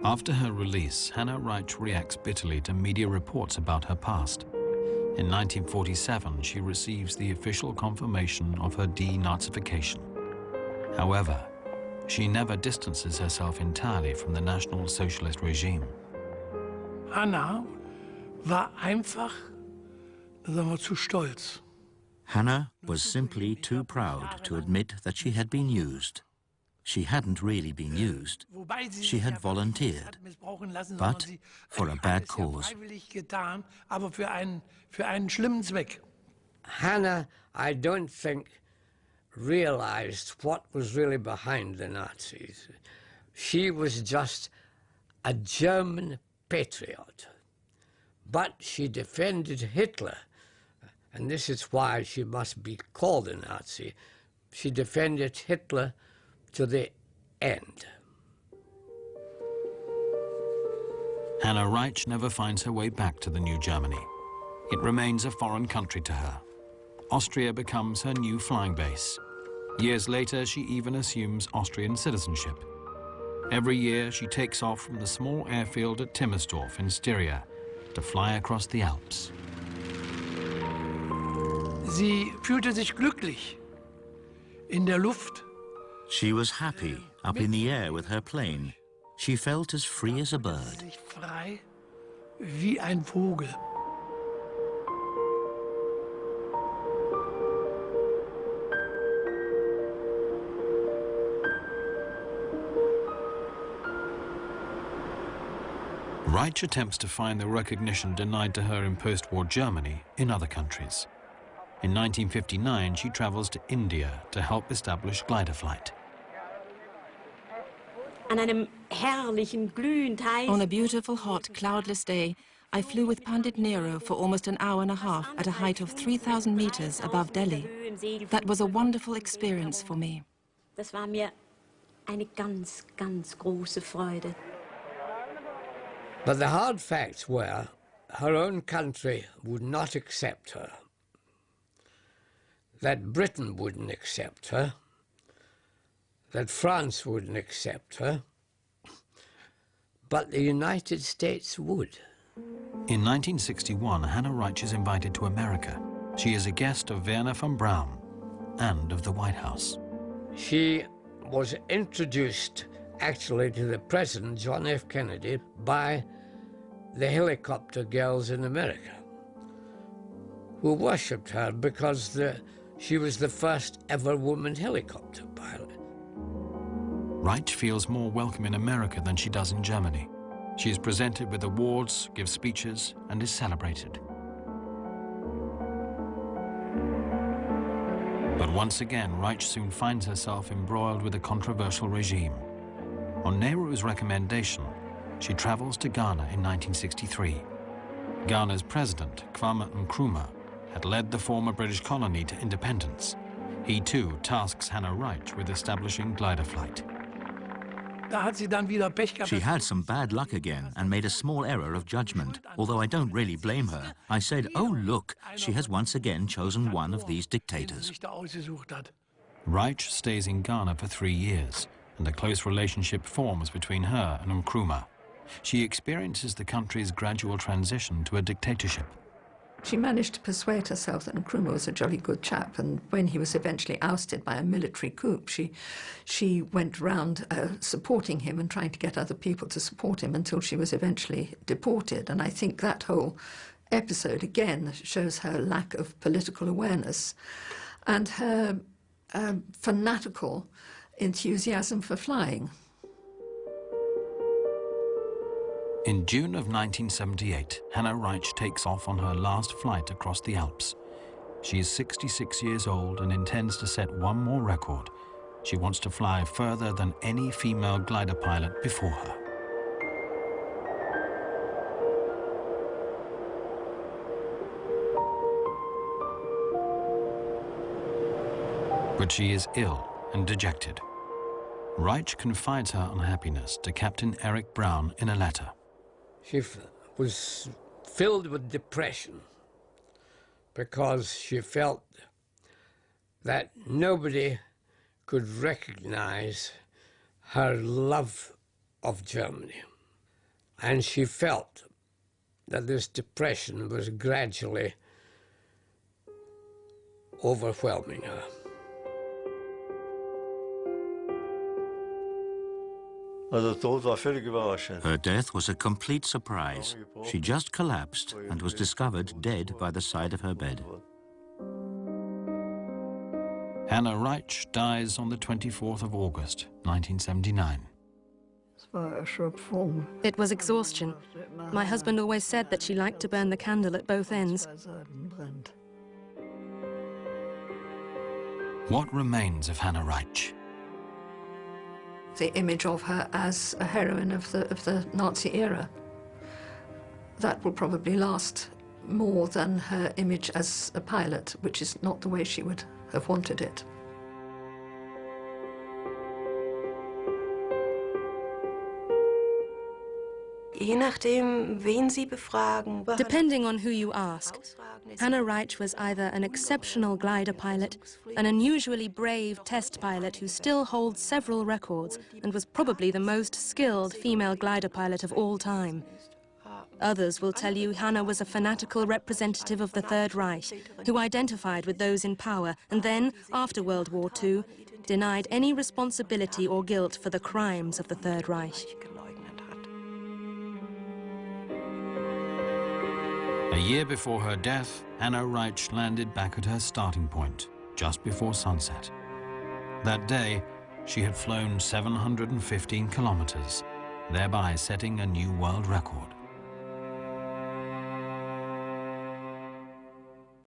After her release, Hanna Reitsch reacts bitterly to media reports about her past. In 1947, she receives the official confirmation of her denazification. However, she never distances herself entirely from the National Socialist regime. Hanna war einfach, sagen wir, zu stolz. Hanna was simply too proud to admit that she had been used. She hadn't really been used. She had volunteered, but for a bad cause. Hanna, I don't think, realized what was really behind the Nazis. She was just a German patriot. But she defended Hitler, and this is why she must be called a Nazi. She defended Hitler to the end. Hanna Reitsch never finds her way back to the new Germany. It remains a foreign country to her. Austria becomes her new flying base. Years later, she even assumes Austrian citizenship. Every year, she takes off from the small airfield at Timmersdorf in Styria to fly across the Alps. Sie fühlte sich glücklich in der Luft. She was happy up in the air with her plane. She felt as free as a bird. Sich frei wie ein Vogel. Reitsch attempts to find the recognition denied to her in post-war Germany in other countries. In 1959, she travels to India to help establish glider flight. On a beautiful, hot, cloudless day, I flew with Pandit Nehru for almost an hour and a half at a height of 3,000 meters above Delhi. That was a wonderful experience for me. Das war mir eine ganz, ganz große Freude. But the hard facts were her own country would not accept her, that Britain wouldn't accept her, that France wouldn't accept her, but the United States would. In 1961, Hanna Reitsch is invited to America. She is a guest of Wernher von Braun and of the White House. She was introduced actually to the President, John F. Kennedy, by the helicopter girls in America, who worshipped her because she was the first ever woman helicopter pilot. Reitsch feels more welcome in America than she does in Germany. She is presented with awards, gives speeches, and is celebrated. But once again, Reitsch soon finds herself embroiled with a controversial regime. On Nehru's recommendation, she travels to Ghana in 1963. Ghana's president, Kwame Nkrumah, had led the former British colony to independence. He too tasks Hanna Reitsch with establishing glider flight. She had some bad luck again and made a small error of judgment. Although I don't really blame her. I said, oh look, she has once again chosen one of these dictators. Reitsch stays in Ghana for 3 years, and a close relationship forms between her and Nkrumah. She experiences the country's gradual transition to a dictatorship. She managed to persuade herself that Nkrumah was a jolly good chap, and when he was eventually ousted by a military coup, she went round supporting him and trying to get other people to support him until she was eventually deported. And I think that whole episode, again, shows her lack of political awareness and her fanatical enthusiasm for flying. In June of 1978, Hanna Reitsch takes off on her last flight across the Alps. She is 66 years old and intends to set one more record. She wants to fly further than any female glider pilot before her. But she is ill and dejected. Reitsch confides her unhappiness to Captain Eric Brown in a letter. She was filled with depression because she felt that nobody could recognize her love of Germany. And she felt that this depression was gradually overwhelming her. Her death was a complete surprise. She just collapsed and was discovered dead by the side of her bed. Hanna Reitsch dies on the 24th of August, 1979. It was exhaustion. My husband always said that she liked to burn the candle at both ends. What remains of Hanna Reitsch? The image of her as a heroine of the Nazi era. That will probably last more than her image as a pilot, which is not the way she would have wanted it. Depending on who you ask, Hanna Reitsch was either an exceptional glider pilot, an unusually brave test pilot who still holds several records and was probably the most skilled female glider pilot of all time. Others will tell you Hanna was a fanatical representative of the Third Reich, who identified with those in power and then, after World War II, denied any responsibility or guilt for the crimes of the Third Reich. A year before her death, Hanna Reitsch landed back at her starting point, just before sunset. That day, she had flown 715 kilometers, thereby setting a new world record.